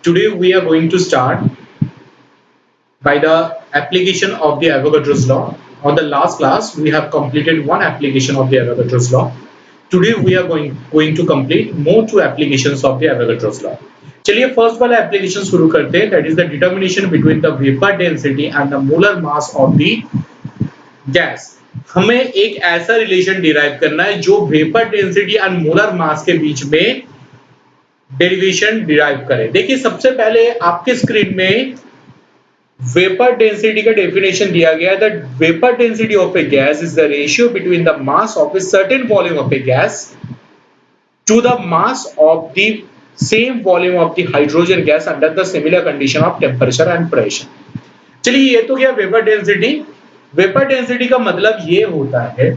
Today we are going to start by the application of the Avogadro's law. On the last class, we have completed one application of the Avogadro's law. Today we are going to complete more two applications of the Avogadro's law. चलिए first वाला application शुरू करते हैं, that is the determination between the vapour density and the molar mass of the gas. हमें एक ऐसा relation derive करना है जो vapour density and molar mass के बीच में डेरिवेशन डिराइव करे। देखिए सबसे पहले आपके स्क्रीन में वेपर डेंसिटी का डेफिनेशन दिया गया है that vapour density of a gas is the ratio between the mass of a certain volume of a gas to the mass of the same volume of the hydrogen gas under the similar condition of temperature and pressure. चलिए ये तो क्या vapour density. Vapour density का मतलब ये होता है,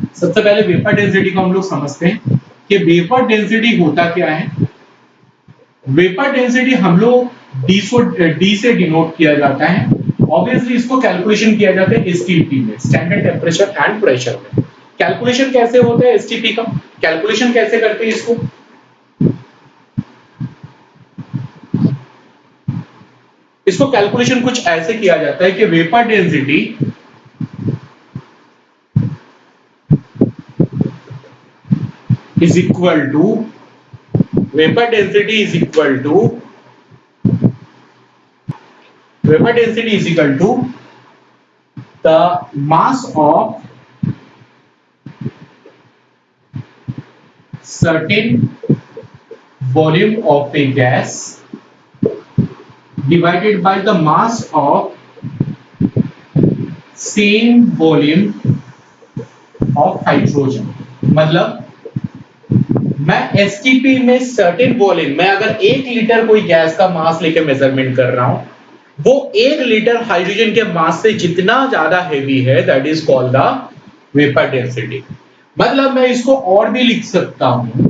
सबसे पहले वेपर डेंसिटी को हम लोग समझते हैं कि वेपर डेंसिटी होता क्या है। वेपर डेंसिटी हम लोग डी से डिनोट किया जाता है। ऑब्वियसली इसको कैलकुलेशन किया जाता है एसटीपी में, स्टैंडर्ड टेम्परेचर एंड प्रेशर में। कैलकुलेशन कैसे होता है एसटीपी का, कैलकुलेशन कैसे करते हैं इसको कैलकुलेशन कुछ ऐसे किया जाता है कि vapour density is equal to vapour density is equal to the mass of certain volume of a gas divided by the mass of same volume of hydrogen। मतलब मैं एसटीपी में सर्टेन वॉल्यूम में अगर 1 लीटर कोई gas का मास लेके measurement कर रहा हूं, वो 1 लीटर हाइड्रोजन के मास से जितना ज्यादा हेवी है that is called the vapour density. मतलब मैं इसको और भी लिख सकता हूं,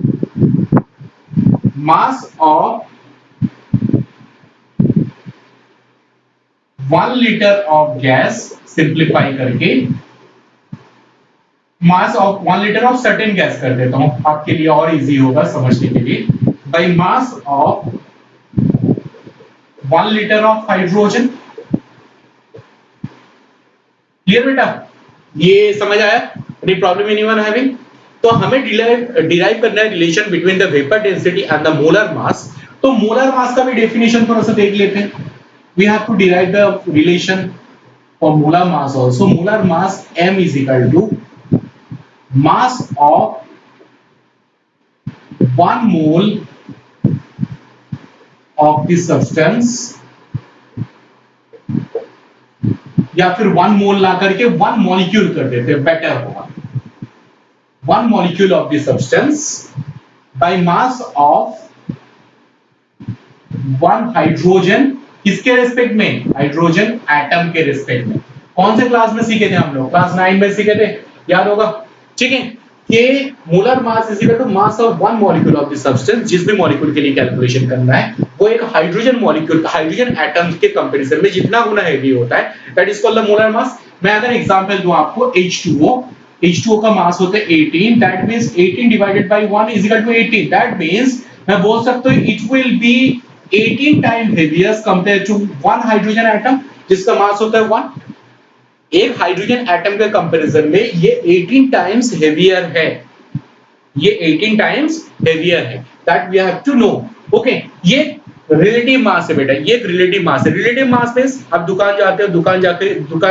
mass of 1 litre of gas, simplify करके mass of 1 litre of certain gas कर देता हूं आपके लिए और इजी होगा समझने के लिए, bye mass of 1 litre of hydrogen. Clear बेटा, ये समझ आया? Any problem anyone having? तो हमें डिराइव करना है relation between the vapour density and the molar mass. तो मोलर मास का भी डेफिनेशन थोड़ा सा देख लेते हैं। We have to derive the relation for molar mass also. Molar mass m is equal to mass of 1 mole of the substance, या फिर 1 मोल ला करके 1 मॉलिक्यूल कर देते हैं, बेटर होगा। 1 molecule of the substance by mass of 1 hydrogen, किसके respect में? Hydrogen atom के रेस्पेक्ट में। कौन से क्लास में सीखे थे हम लोग? क्लास 9 में सीखे थे, याद होगा। ठीक है, कि molar mass is equal to mass of 1 molecule of the substance. जिस भी मॉलिक्यूल के लिए कैलकुलेशन करना है वो एक हाइड्रोजन मॉलिक्यूल, हाइड्रोजन एटम्स के कंपैरिजन में जितना गुना हैवी होता है that is called the molar mass. मैं अगर एग्जांपल दूं आपको, H2O का मास होता है 18, that means 18 divided by 1 is equal to 18। That means मैं बोल सकता हूं it will be 18 time heavier compare to 1 hydrogen atom जिसका मास होता है 1। एक हाइड्रोजन एटम के कंपैरिजन में ये 18 टाइम्स हेवियर है, ये 18 टाइम्स हेवियर है, that we have to know. Okay, ये रिलेटिव मास है बेटा, ये एक रिलेटिव मास है। रिलेटिव मास मींस आप दुकान जाते हो, दुकान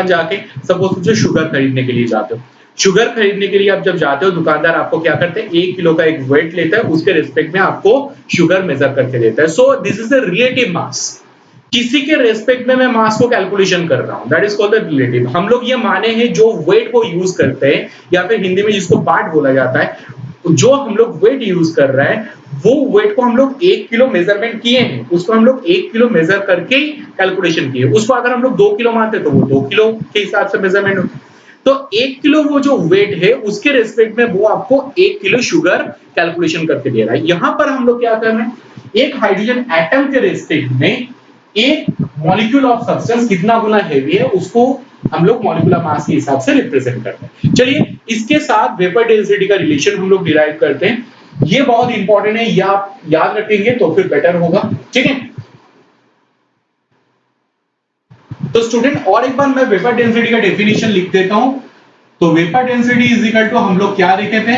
जाके सपोज मुझे शुगर खरीदने के लिए जाते हो। शुगर खरीदने के लिए आप जब जाते हो, दुकानदार आपको क्या करते हैं, 1 किलो का एक वेट लेता है, उसके रिस्पेक्ट में आपको शुगर मेजर करके देता है। So this is the relative mass. किसी के रेस्पेक्ट में मैं मास को कैलकुलेशन कर रहा हूं, that is called the relative. हम लोग ये माने हैं जो वेट को यूज करते हैं, या फिर हिंदी में जिसको पार्ट बोला जाता है, जो हम लोग वेट यूज कर रहे हैं वो वेट को हम लोग 1 किलो मेजरमेंट किए हैं, उसको हम लोग 1 किलो मेजर करके कैलकुलेशन किए। उसको अगर हम लोग 2 किलो मानते तो वो 2 किलो के हिसाब से मेजरमेंट होता। तो 1 किलो वो जो वेट है उसके रेस्पेक्ट में वो आपको 1 किलो शुगर कैलकुलेशन करके दे रहा है। यहां पर हम लोग क्या कर रहे हैं, एक हाइड्रोजन एटम के रेस्पेक्ट में एक मॉलिक्यूल ऑफ सब्सटेंस कितना गुना हेवी है उसको हम लोग मॉलिक्यूलर मास के हिसाब से रिप्रेजेंट करते हैं। चलिए इसके साथ वेपर डेंसिटी का रिलेशन हम लोग डिराइव करते हैं। ये बहुत इंपॉर्टेंट है, ये आप याद रखेंगे तो फिर बेटर होगा। ठीक है, तो स्टूडेंट और एक बार मैं वेपर डेंसिटी का डेफिनेशन लिख देता हूं। तो vapour density is equal to, हम लोग क्या लिखे थे,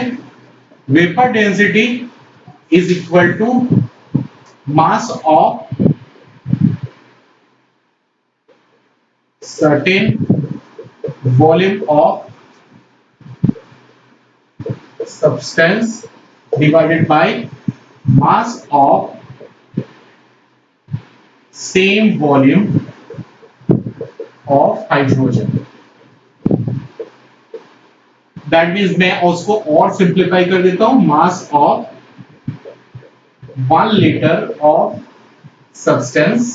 vapour density is equal to mass of certain volume of substance divided by mass of same volume of hydrogen. That means मैं उसको और सिंप्लीफाई कर देता हूं, mass of 1 litre of substance.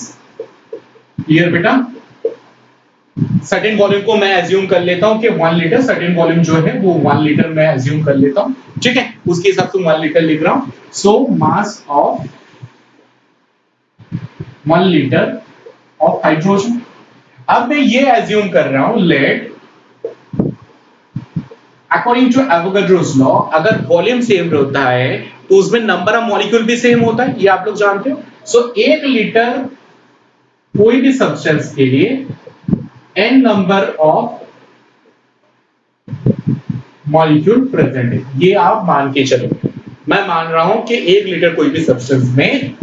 Clear बेटा? सर्टेन वॉल्यूम को मैं एज्यूम कर लेता हूं कि 1 लीटर, सर्टेन वॉल्यूम जो है वो 1 लीटर मैं एज्यूम कर लेता हूं, ठीक है, उसके हिसाब से 1 लीटर लिख रहा हूं। So mass of 1 litre of hydrogen. अब मैं ये एज्यूम कर रहा हूं, let according to Avogadro's law, अगर वॉल्यूम सेम होता है तो उसमें नंबर ऑफ मॉलिक्यूल भी सेम होता है, ये आप लोग जानते हो। सो 1 लीटर कोई भी सब्सटेंस के लिए n number of molecule present है, ये आप मान के चलो। मैं मान रहा हूं कि 1 लीटर कोई भी सब्सटेंस में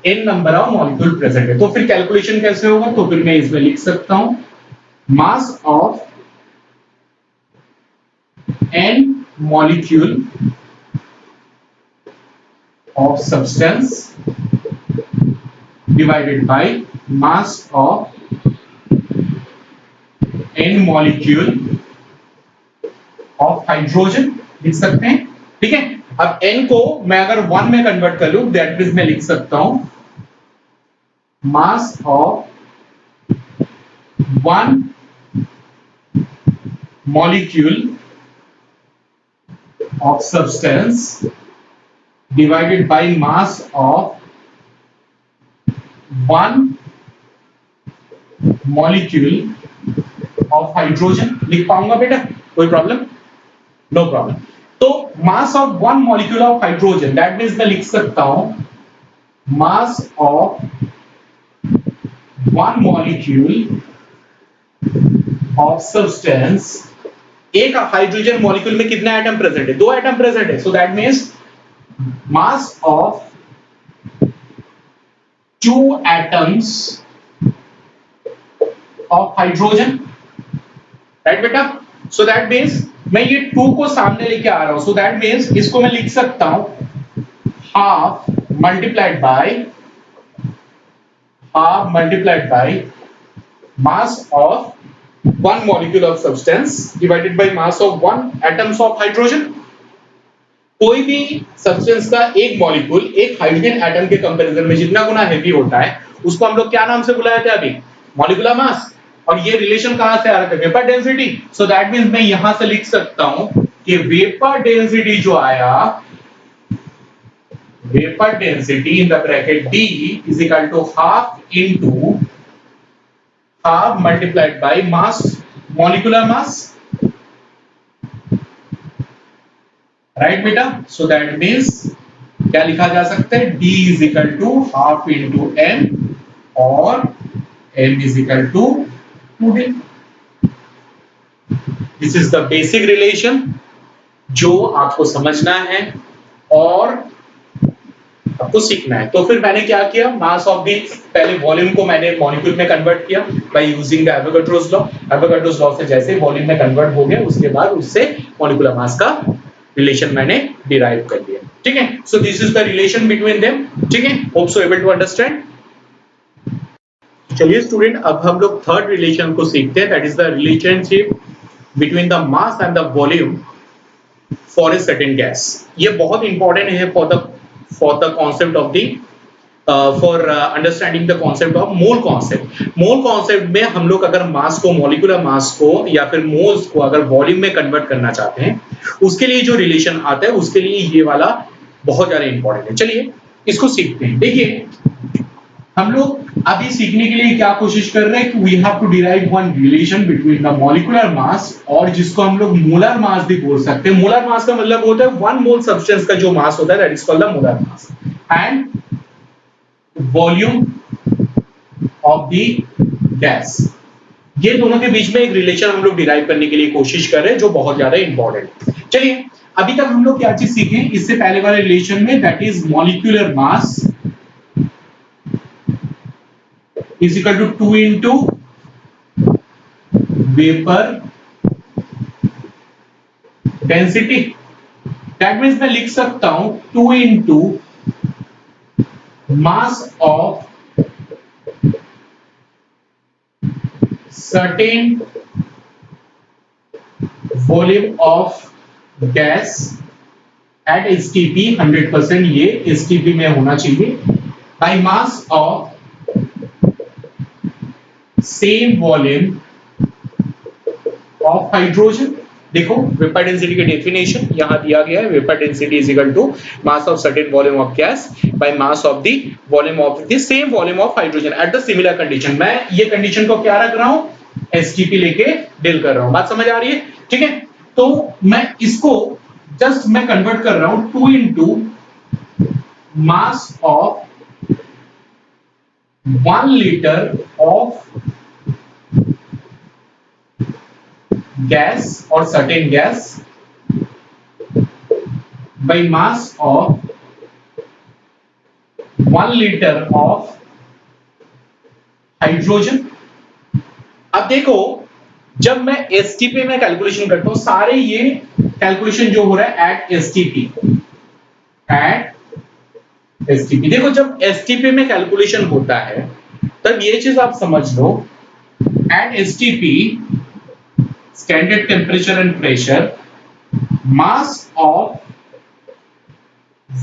n number of molecule present है। तो फिर कैलकुलेशन कैसे होगा, तो फिर मैं इसमें लिख सकता हूं mass of n molecule of substance divided by mass of n molecule of hydrogen लिख सकते हैं, ठीक है। अब n को मैं अगर 1 में कन्वर्ट कर लूं, दैट मींस मैं लिख सकता हूं mass of 1 molecule of substance divided by mass of 1 molecule of hydrogen। लिख पाऊंगा बेटा? कोई प्रॉब्लम? No problem. तो mass of 1 molecule of hydrogen, that means मैं लिख सकता हूं mass of 1 molecule of substance। एक हाइड्रोजन मॉलिक्यूल में कितने एटम प्रेजेंट है? 2 एटम प्रेजेंट है। So that means mass of 2 atoms of hydrogen, right बेटा? सो दैट मींस मैं ये 2 को सामने लेके आ रहा हूं। सो दैट मींस इसको मैं लिख सकता हूं half multiplied by mass of 1 molecule of substance divided by mass of 1 atoms of hydrogen। कोई भी सब्सटेंस का एक मॉलिक्यूल एक हाइड्रोजन एटम के कंपैरिजन में जितना गुना हेवी होता है, उसको हम लोग क्या नाम से बुलाए थे अभी? Molecular mass. और ये रिलेशन कहां से आ रहा था? Vapour density. So that means मैं यहां से लिख सकता हूं कि वेपर डेंसिटी जो आया, vapour density in the bracket D is equal to half into half multiplied by mass, molecular mass, right बेटा? सो दैट मींस क्या लिखा जा सकता है? D is equal to half into m और m is equal to 2D। This is the basic relation जो आपको समझना है और आपको सीखना है। तो फिर मैंने क्या किया, मास ऑफ दी, पहले वॉल्यूम को मैंने मॉलिक्यूल में कन्वर्ट किया by using the Avogadro's law. Avogadro's law से जैसे वॉल्यूम में कन्वर्ट हो गया, उसके बाद उससे मॉलिक्यूलर मास का रिलेशन मैंने डिराइव कर लिया, ठीक है। So this is the relation between them, ठीक है। Hope so able to understand. चलिए स्टूडेंट, अब हम लोग थर्ड रिलेशन को सीखते हैं, that is the relationship between the mass and the volume for a certain gas. ये बहुत इंपॉर्टेंट है for the concept of the for understanding the concept of mole concept। mole concept में हम लोग अगर मास को, मॉलिक्यूलर मास को या फिर मोल्स को अगर वॉल्यूम में कन्वर्ट करना चाहते हैं, उसके लिए जो रिलेशन आता है, उसके लिए ये वाला बहुत ज्यादा इंपॉर्टेंट है। चलिए इसको सीखते हैं। देखिए हम लोग अभी सीखने के लिए क्या कोशिश कर रहे हैं कि we have to derive one relation between the molecular mass, और जिसको हम लोग मोलर मास भी बोल सकते हैं। मोलर मास का मतलब होता है 1 मोल सब्सटेंस का जो मास होता है, that is called the molar mass, and volume of the gas. ये दोनों के बीच में एक रिलेशन हम लोग डिराइव करने के लिए कोशिश कर रहे हैं जो बहुत ज्यादा इंपॉर्टेंट है। चलिए अभी तक हम लोग क्या चीज सीखे इससे पहले वाले रिलेशन में, that is molecular mass is equal to 2 into vapour density. That means मैं लिख सकता हूं 2 into mass of certain volume of gas at STP 100%, ये एसटीपी में होना चाहिए, by mass of same volume of hydrogen. देखो वेपर डेंसिटी की डेफिनेशन यहां दिया गया है, vapour density is equal to mass of certain volume of gas by mass of the volume of the same volume of hydrogen at the similar condition. मैं ये condition को क्या रख रहा हूं, एसटीपी लेके डील कर रहा हूं। बात समझ आ रही है? ठीक है, तो मैं इसको जस्ट मैं कन्वर्ट कर रहा हूं 2 into mass of 1 litre of gas और certain gas by mass of 1 litre of hydrogen. अब देखो जब मैं एसटीपी में कैलकुलेशन करता हूं, सारे ये कैलकुलेशन जो हो रहा है एट एसटीपी, देखो जब एसटीपी में कैलकुलेशन होता है तब ये चीज आप समझ लो, at STP standard temperature and pressure, mass of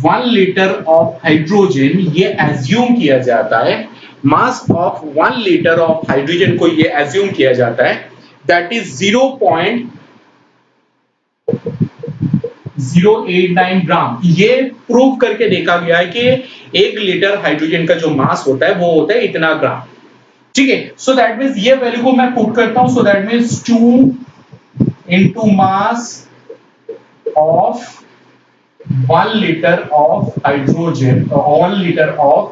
1 litre of hydrogen ये एज्यूम किया जाता है, mass of 1 litre of hydrogen को ये एज्यूम किया जाता है दैट इज 0.089 ग्राम। ये प्रूव करके देखा गया है कि 1 लीटर हाइड्रोजन का जो मास होता है वो होता है इतना ग्राम। ठीक है, सो दैट मींस ये वैल्यू को मैं पुट करता हूं, सो that means 2 into mass of 1 liter of hydrogen or 1 liter of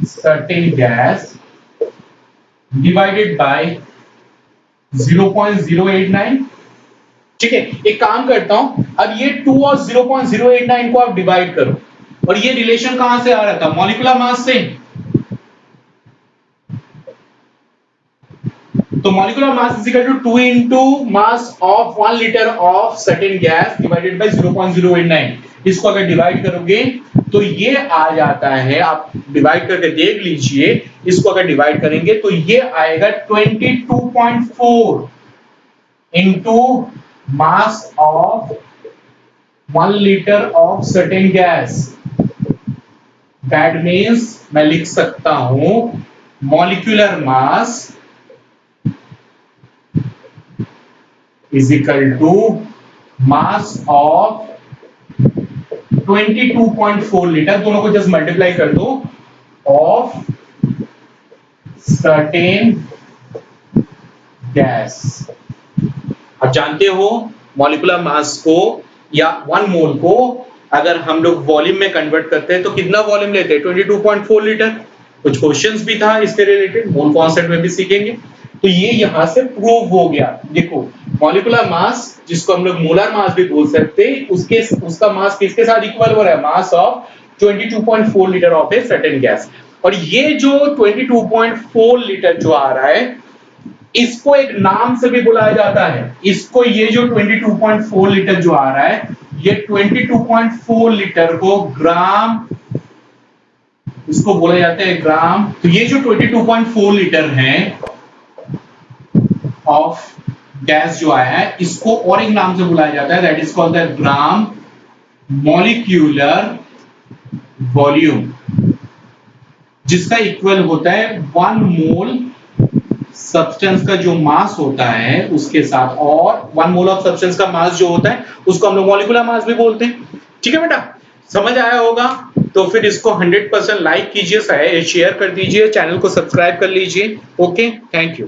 certain gas divided by 0.089। ठीक है, एक काम करता हूं, अब ये 2 और 0.089 को आप डिवाइड करो, और ये रिलेशन कहां से आ रहा था, मॉलिक्यूलर मास से। तो molecular mass is equal to 2 into mass of 1 litre of certain gas divided by 0.089। इसको अगर डिवाइड करोगे तो ये आ जाता है, आप डिवाइड करके देख लीजिए, इसको अगर डिवाइड करेंगे तो ये आएगा 22.4 into mass of 1 litre of certain gas. That means मैं लिख सकता हूं molecular mass is equal to mass of 22.4 litre, दोनों को जस्ट मल्टीप्लाई कर दो, ऑफ सर्टेन गैस। अब जानते हो मॉलिक्यूलर मास को या 1 मोल को अगर हम लोग वॉल्यूम में कन्वर्ट करते हैं तो कितना वॉल्यूम लेते हैं, 22.4 लीटर। कुछ क्वेश्चंस भी था इसके रिलेटेड, मोल कॉन्सेप्ट में भी सीखेंगे। तो ये यहां से प्रूव हो गया। देखो मॉलिक्यूलर मास जिसको हम लोग मोलर मास भी बोल सकते हैं, उसका मास किसके साथ इक्वल हो रहा है, mass of 22.4 litre of a certain gas. और ये जो 22.4 लीटर जो आ रहा है, इसको एक नाम से भी बुलाया जाता है। इसको ये जो 22.4 लीटर जो आ रहा है, ये 22.4 लीटर को ग्राम, इसको बोला जाता है ग्राम। तो ये जो 22.4 लीटर है ऑफ गैस जो आया है, इसको और एक नाम से बुलाया जाता है, that is called the gram molecular volume, जिसका इक्वल होता है 1 मोल सब्सटेंस का जो मास होता है उसके साथ, और 1 मोल ऑफ सब्सटेंस का मास जो होता है उसको हम लोग मॉलिक्यूलर मास भी बोलते हैं। ठीक है बेटा, समझ आया होगा? तो फिर इसको 100% लाइक कीजिए, शेयर कर दीजिए, चैनल को सब्सक्राइब कर लीजिए। Okay, thank you.